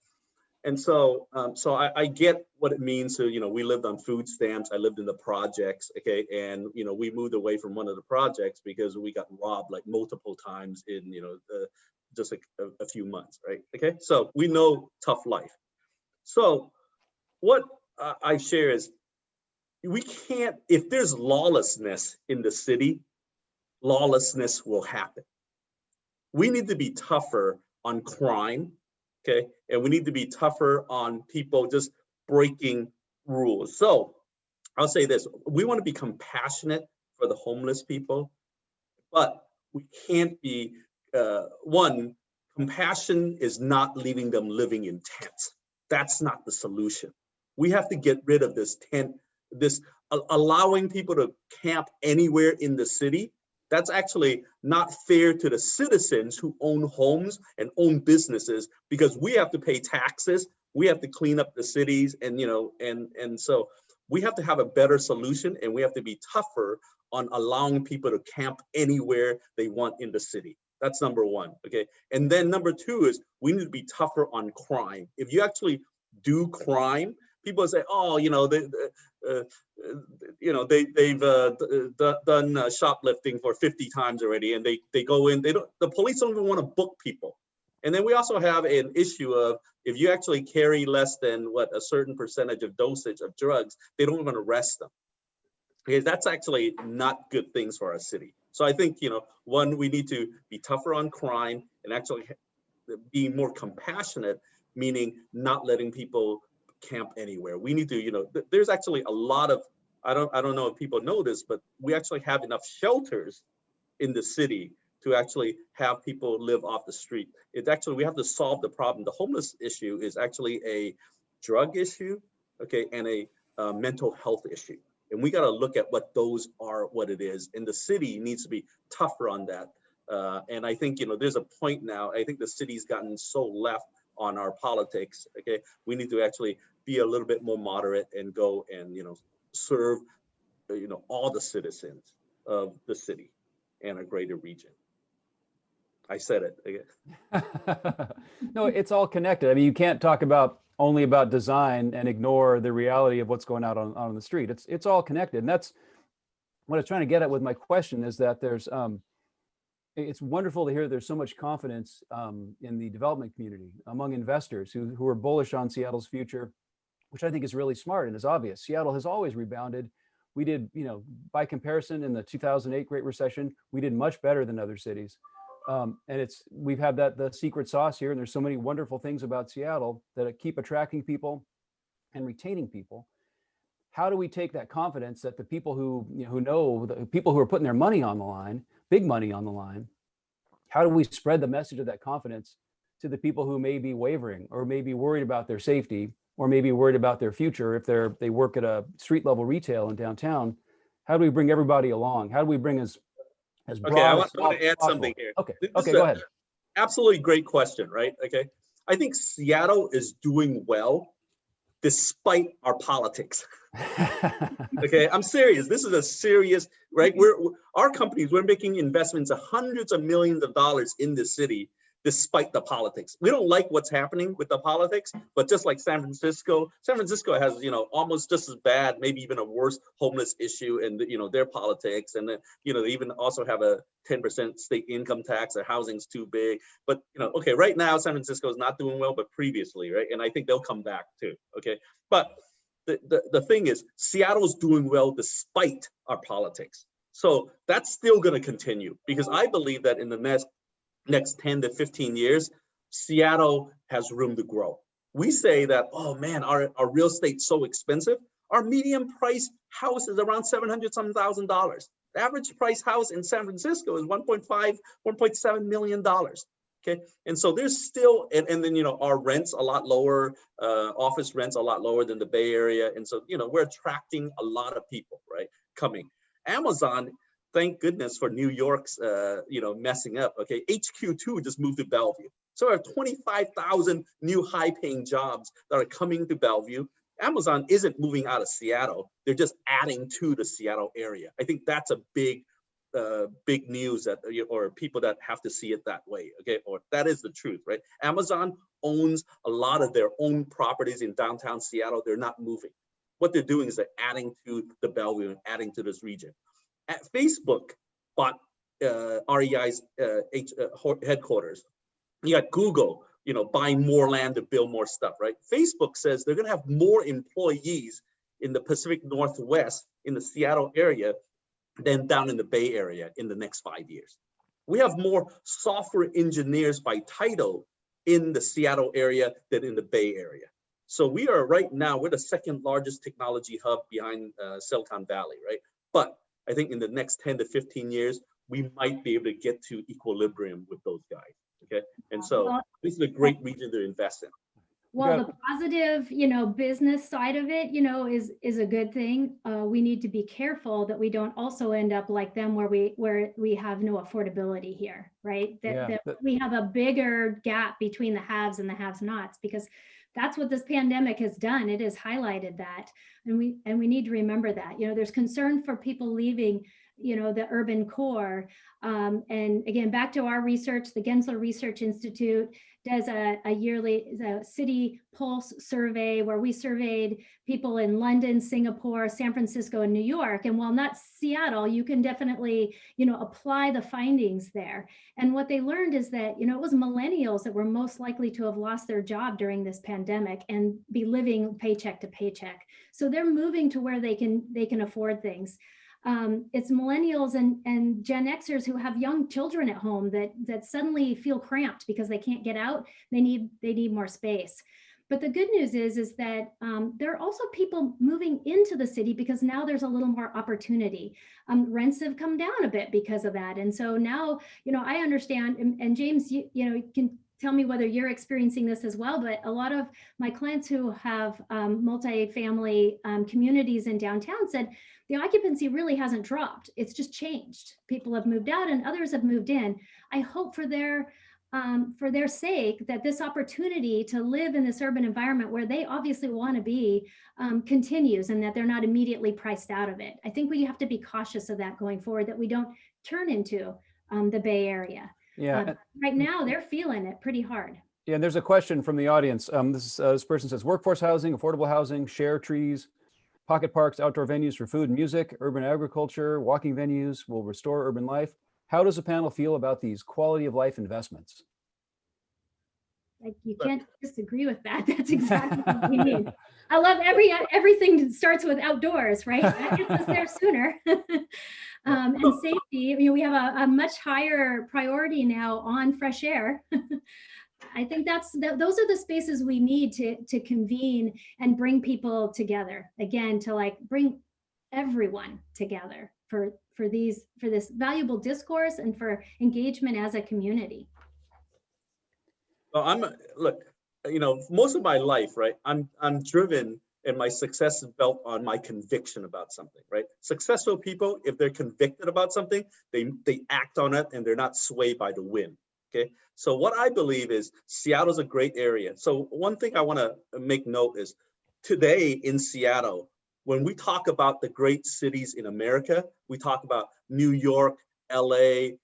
E: And so, I get what it means to, we lived on food stamps. I lived in the projects, okay? And, we moved away from one of the projects because we got robbed like multiple times in, just a few months, right? Okay, so we know tough life. So what I share is we can't, if there's lawlessness in the city, lawlessness will happen. We need to be tougher on crime, okay? And we need to be tougher on people just breaking rules. So I'll say this, we want to be compassionate for the homeless people, but we can't be, compassion is not leaving them living in tents. That's not the solution. We have to get rid of this tent, allowing people to camp anywhere in the city. That's actually not fair to the citizens who own homes and own businesses, because we have to pay taxes. We have to clean up the cities, and and so we have to have a better solution, and we have to be tougher on allowing people to camp anywhere they want in the city. That's number one, okay? And then number two is we need to be tougher on crime. If you actually do crime, people say, oh, they've done shoplifting for 50 times already, and they go in. The police don't even want to book people. And then we also have an issue of if you actually carry less than a certain percentage of dosage of drugs, they don't even arrest them. Okay, that's actually not good things for our city. So I think one, we need to be tougher on crime and actually be more compassionate, meaning not letting people camp anywhere. We need to, there's actually a lot of, I don't know if people know this, but we actually have enough shelters in the city to actually have people live off the street. It's actually, we have to solve the problem. The homeless issue is actually a drug issue, okay, and a mental health issue. And we got to look at what those are, what it is. And the city needs to be tougher on that. And I think, there's a point now, I think the city's gotten so left on our politics, okay? We need to actually be a little bit more moderate and go and, serve, all the citizens of the city and a greater region. I said it again.
B: No, it's all connected. I mean, you can't talk only about design and ignore the reality of what's going out on the street. It's all connected. And that's what I was trying to get at with my question, is that there's, it's wonderful to hear there's so much confidence in the development community among investors who are bullish on Seattle's future, which I think is really smart and is obvious. Seattle has always rebounded. We did, by comparison, in the 2008 Great Recession, we did much better than other cities. And we've had the secret sauce here, and there's so many wonderful things about Seattle that keep attracting people and retaining people. How do we take that confidence that the people who know, the people who are putting their money on the line, big money on the line, how do we spread the message of that confidence to the people who may be wavering or may be worried about their safety or maybe worried about their future if they work at a street level retail in downtown? How do we bring everybody along? How do we bring as broad
E: okay, I
B: as
E: want to add
B: possible?
E: something here.
B: Okay, go ahead.
E: Absolutely great question, right? Okay, I think Seattle is doing well despite our politics. Okay, I'm serious. This is a serious, right? Our companies, we're making investments of hundreds of millions of dollars in the city despite the politics. We don't like what's happening with the politics, but just like San Francisco has, you know, almost just as bad, maybe even a worse homeless issue and, you know, their politics. And then, you know, they even also have a 10% state income tax. Their housing's too big. But, you know, okay, right now, San Francisco is not doing well, but previously, right? And I think they'll come back too, okay? But the thing is, Seattle's doing well despite our politics. So that's still going to continue, because I believe that in the next 10 to 15 years, Seattle has room to grow. We say that, oh man, our real estate's so expensive. Our median price house is around $700,000. The average price house in San Francisco is $1.7 million. Okay, and so there's still, and then, you know, our rent's a lot lower, office rent's a lot lower than the Bay Area. And so, you know, we're attracting a lot of people, right, coming. Amazon, thank goodness for New York's, you know, messing up. Okay, HQ2 just moved to Bellevue. So there are 25,000 new high-paying jobs that are coming to Bellevue. Amazon isn't moving out of Seattle. They're just adding to the Seattle area. I think that's a big news, that, or people that have to see it that way. Okay, or that is the truth, right? Amazon owns a lot of their own properties in downtown Seattle. They're not moving. What they're doing is they're adding to the Bellevue and adding to this region. At Facebook bought REI's headquarters. You got Google, you know, buying more land to build more stuff, right? Facebook says they're going to have more employees in the Pacific Northwest, in the Seattle area, than down in the Bay Area in the next 5 years. We have more software engineers by title in the Seattle area than in the Bay Area. So we are right now, we're the second largest technology hub behind Silicon Valley, right? But I think in the next 10 to 15 years, we might be able to get to equilibrium with those guys, okay? And so this is a great region to invest in.
C: Well, the positive, you know, business side of it, you know, is a good thing. We need to be careful that we don't also end up like them, where we have no affordability here, right? That we have a bigger gap between the haves and the have-nots, because that's what this pandemic has done. It has highlighted that, and we need to remember that. You know, there's concern for people leaving, you know, the urban core. And again, back to our research, the Gensler Research Institute does a yearly city pulse survey where we surveyed people in London, Singapore, San Francisco, and New York. And while not Seattle, you can definitely, you know, apply the findings there. And what they learned is that, you know, it was millennials that were most likely to have lost their job during this pandemic and be living paycheck to paycheck. So they're moving to where they can afford things. It's millennials and Gen Xers who have young children at home that suddenly feel cramped because they can't get out. They need more space. But the good news is that there are also people moving into the city because now there's a little more opportunity. Rents have come down a bit because of that. And so now, you know, I understand, and James, you know, you can tell me whether you're experiencing this as well, but a lot of my clients who have multifamily communities in downtown said the occupancy really hasn't dropped. It's just changed. People have moved out and others have moved in. I hope for their sake that this opportunity to live in this urban environment where they obviously want to be continues, and that they're not immediately priced out of it. I think we have to be cautious of that going forward, that we don't turn into the Bay Area.
B: Yeah.
C: Right now, they're feeling it pretty hard.
B: Yeah, and there's a question from the audience. This person says, workforce housing, affordable housing, share trees, pocket parks, outdoor venues for food and music, urban agriculture, walking venues will restore urban life. How does the panel feel about these quality of life investments?
C: Like, you can't disagree with that. That's exactly what we need. I love everything that starts with outdoors, right? That gets us there sooner. And safety, you know, we have a much higher priority now on fresh air. I think those are the spaces we need to convene and bring people together again, to like bring everyone together for this valuable discourse and for engagement as a community.
E: Well, look, you know, most of my life, right, I'm driven, and my success is built on my conviction about something, right? Successful people, if they're convicted about something, they act on it and they're not swayed by the wind. Okay, so what I believe is Seattle's a great area. So one thing I want to make note is today in Seattle, when we talk about the great cities in America, we talk about New York, LA,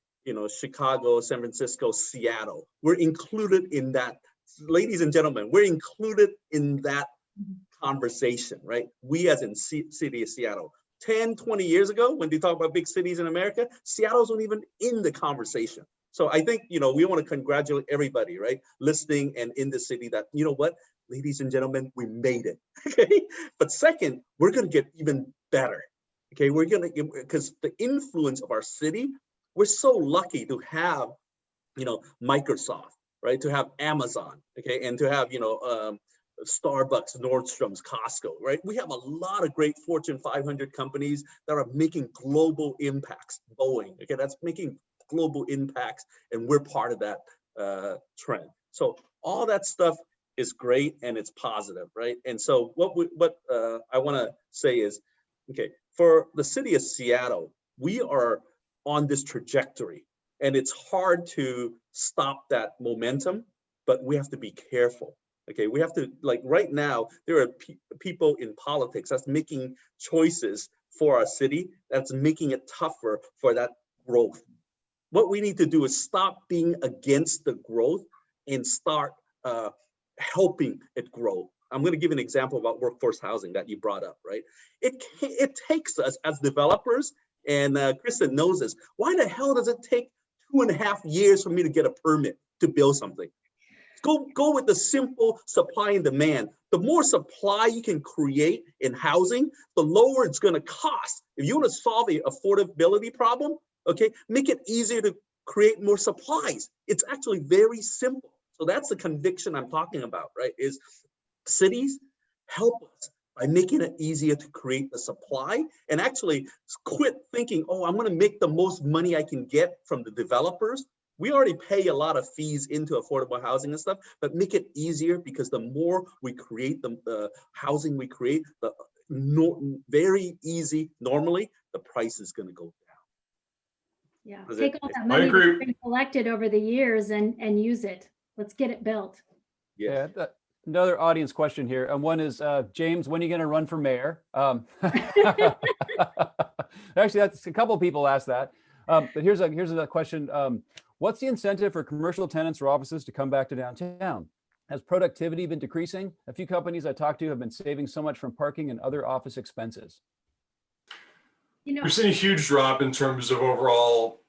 E: Chicago, San Francisco, Seattle. We're included in that. Ladies and gentlemen, we're included in that conversation, right? We as in city of Seattle. 10, 20 years ago, when they talk about big cities in America, Seattle's not even in the conversation. So I think, we want to congratulate everybody, right? Listening and in the city that, you know what, ladies and gentlemen, we made it, okay? But second, we're going to get even better, okay? We're going to, because the influence of our city, we're so lucky to have, Microsoft, right? To have Amazon, okay? And to have, Starbucks, Nordstrom's, Costco, right? We have a lot of great Fortune 500 companies that are making global impacts. Boeing, okay, that's making global impacts, and we're part of that trend. So all that stuff is great and it's positive, right? And so what I want to say is, okay, for the city of Seattle, we are on this trajectory, and it's hard to stop that momentum, but we have to be careful. Okay, we have to, like right now, there are people in politics that's making choices for our city that's making it tougher for that growth. What we need to do is stop being against the growth and start helping it grow. I'm going to give an example about workforce housing that you brought up, right? It takes us as developers, and Kristen knows this, why the hell does it take 2.5 years for me to get a permit to build something? Go with the simple supply and demand. The more supply you can create in housing, the lower it's going to cost. If you want to solve the affordability problem, okay, make it easier to create more supplies. It's actually very simple. So that's the conviction I'm talking about, right? Is cities help us by making it easier to create the supply, and actually quit thinking, oh, I'm going to make the most money I can get from the developers. We already pay a lot of fees into affordable housing and stuff, but make it easier, because the more we create the housing we create, the very easy, normally the price is going to go down.
C: Yeah, take all that money that's been collected over the years and use it. Let's get it built.
B: Yeah. Another audience question here. And one is, James, when are you going to run for mayor? Actually, that's a couple of people asked that. But here's a question. What's the incentive for commercial tenants or offices to come back to downtown? Has productivity been decreasing? A few companies I talked to have been saving so much from parking and other office expenses.
D: We've seen a huge drop in terms of overall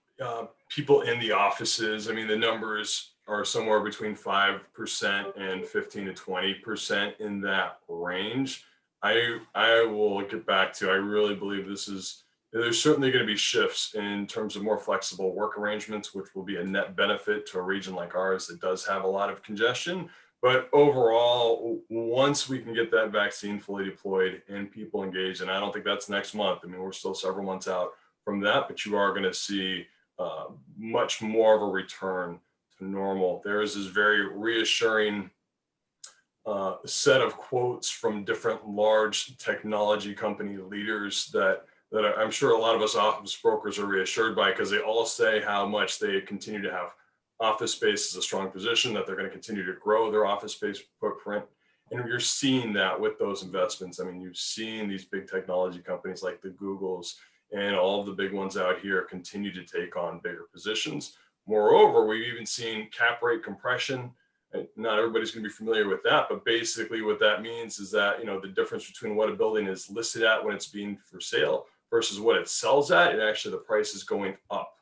D: people in the offices. I mean, the numbers are somewhere between 5% and 15 to 20% in that range. I will get back to, I really believe there's certainly going to be shifts in terms of more flexible work arrangements, which will be a net benefit to a region like ours that does have a lot of congestion. But overall, once we can get that vaccine fully deployed and people engaged, and I don't think that's next month. I mean, we're still several months out from that, but you are going to see much more of a return to normal. There is this very reassuring set of quotes from different large technology company leaders that I'm sure a lot of us office brokers are reassured by, because they all say how much they continue to have office space as a strong position, that they're going to continue to grow their office space footprint. And you're seeing that with those investments. I mean, you've seen these big technology companies like the Googles and all of the big ones out here continue to take on bigger positions. Moreover, we've even seen cap rate compression. Not everybody's going to be familiar with that, but basically what that means is that, the difference between what a building is listed at when it's being for sale versus what it sells at, and actually the price is going up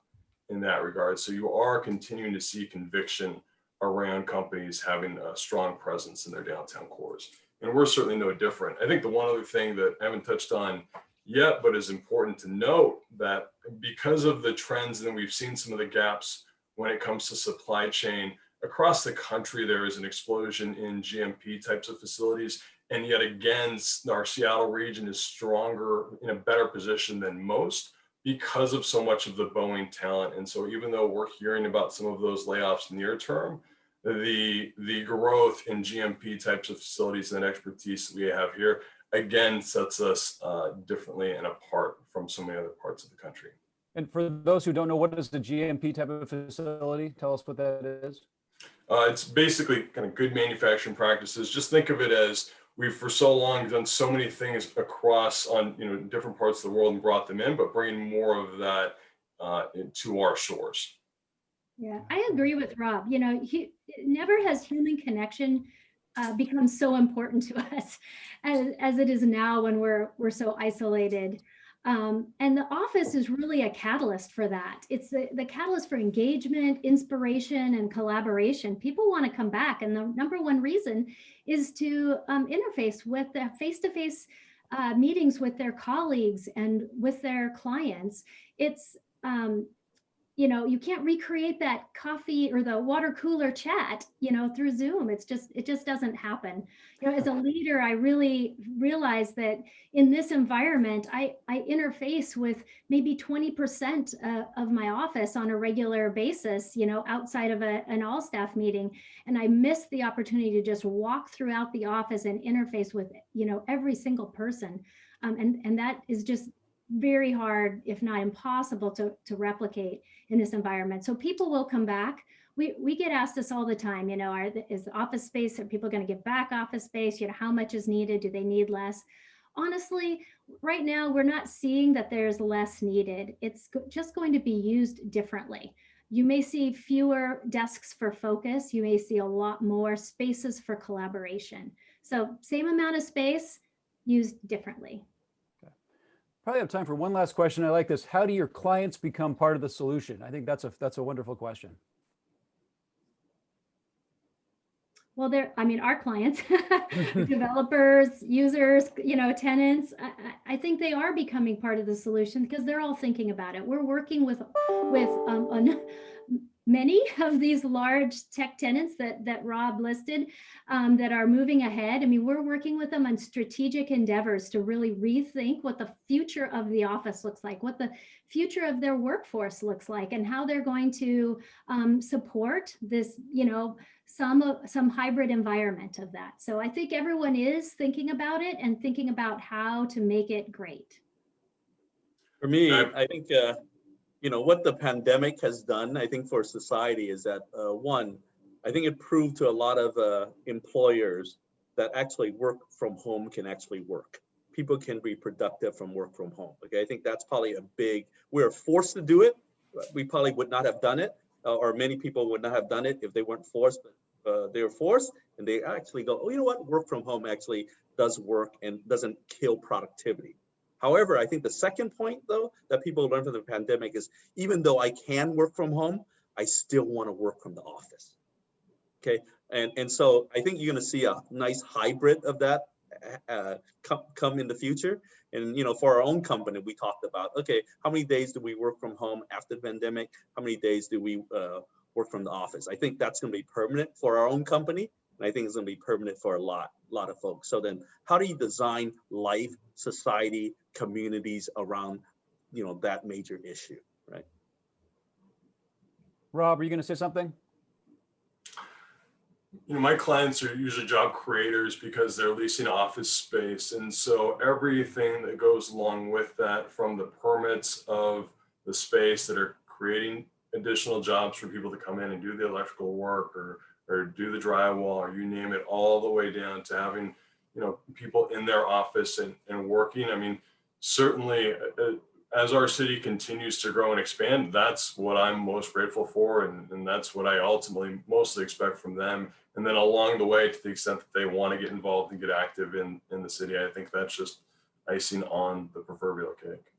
D: in that regard. So you are continuing to see conviction around companies having a strong presence in their downtown cores. And we're certainly no different. I think the one other thing that I haven't touched on yet, but is important to note, that because of the trends, and we've seen some of the gaps when it comes to supply chain across the country, there is an explosion in GMP types of facilities. And yet again, our Seattle region is stronger, in a better position than most, because of so much of the Boeing talent. And so even though we're hearing about some of those layoffs near term, the growth in GMP types of facilities and expertise that we have here, again, sets us differently and apart from so many other parts of the country.
B: And for those who don't know, what is the GMP type of facility? Tell us what that is.
D: It's basically kind of good manufacturing practices. Just think of it as, we've for so long done so many things across on different parts of the world and brought them in, but bringing more of that to our shores.
C: Yeah, I agree with Rob. You know, never has human connection become so important to us as it is now when we're so isolated. And the office is really a catalyst for that. It's the catalyst for engagement, inspiration, and collaboration. People want to come back, and the number one reason is to interface with the face-to-face meetings with their colleagues and with their clients. It's you know, you can't recreate that coffee or the water cooler chat, you know, through Zoom. It just doesn't happen. You know, as a leader, I really realized that in this environment, I interface with maybe 20% of my office on a regular basis, you know, outside of an all staff meeting. And I miss the opportunity to just walk throughout the office and interface with, you know, every single person. And that is just very hard, if not impossible to replicate in this environment. So people will come back. We get asked this all the time, you know, is the office space, are people going to give back office space? You know, how much is needed? Do they need less? Honestly, right now, we're not seeing that there's less needed. It's just going to be used differently. You may see fewer desks for focus. You may see a lot more spaces for collaboration. So same amount of space used differently.
B: Probably have time for one last question. I like this. How do your clients become part of the solution? I think that's a wonderful question.
C: Well, I mean, our clients, developers, users, you know, tenants, I think they are becoming part of the solution because they're all thinking about it. We're working with many of these large tech tenants that Rob listed that are moving ahead. I mean, we're working with them on strategic endeavors to really rethink what the future of the office looks like, what the future of their workforce looks like, and how they're going to support this, you know, some hybrid environment of that. So I think everyone is thinking about it and thinking about how to make it great.
E: For me, I think you know, what the pandemic has done, I think, for society is that, one, I think it proved to a lot of employers that actually work from home can actually work. People can be productive from work from home. Okay, I think that's probably we're forced to do it. We probably would not have done it, or many people would not have done it if they weren't forced, but they were forced, and they actually go, oh, you know what, work from home actually does work and doesn't kill productivity. However, I think the second point, though, that people learned from the pandemic is even though I can work from home, I still want to work from the office. Okay, and so I think you're going to see a nice hybrid of that come in the future. And you know, for our own company, we talked about, okay, how many days do we work from home after the pandemic? How many days do we work from the office? I think that's going to be permanent for our own company. And I think it's going to be permanent for a lot of folks. So then how do you design life, society, communities around, you know, that major issue, right?
B: Rob, are you going to say something?
D: You know, my clients are usually job creators because they're leasing office space. And so everything that goes along with that, from the permits of the space that are creating additional jobs for people to come in and do the electrical work or do the drywall, or you name it, all the way down to having, you know, people in their office and working. I mean, certainly as our city continues to grow and expand, that's what I'm most grateful for. And that's what I ultimately mostly expect from them. And then along the way, to the extent that they want to get involved and get active in the city, I think that's just icing on the proverbial cake.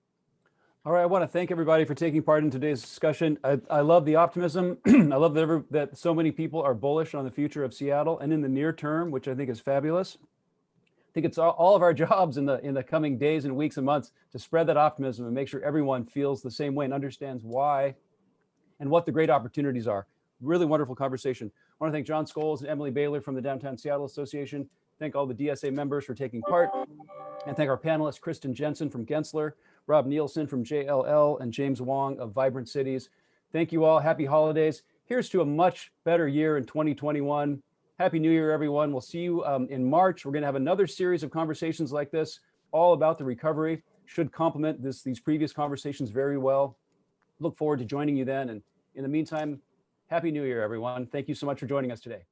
B: All right, I want to thank everybody for taking part in today's discussion. I love the optimism. I love that so many people are bullish on the future of Seattle and in the near term, which I think is fabulous. I think it's all of our jobs in the coming days and weeks and months to spread that optimism and make sure everyone feels the same way and understands why and what the great opportunities are. Really wonderful conversation. I want to thank John Scholes and Emily Baylor from the Downtown Seattle Association. Thank all the DSA members for taking part, and thank our panelists, Kristen Jensen from Gensler, Rob Nielsen from JLL, and James Wong of Vibrant Cities. Thank you all. Happy holidays. Here's to a much better year in 2021. Happy New Year, everyone. We'll see you in March. We're going to have another series of conversations like this, all about the recovery. Should complement these previous conversations very well. Look forward to joining you then. And in the meantime, Happy New Year, everyone. Thank you so much for joining us today.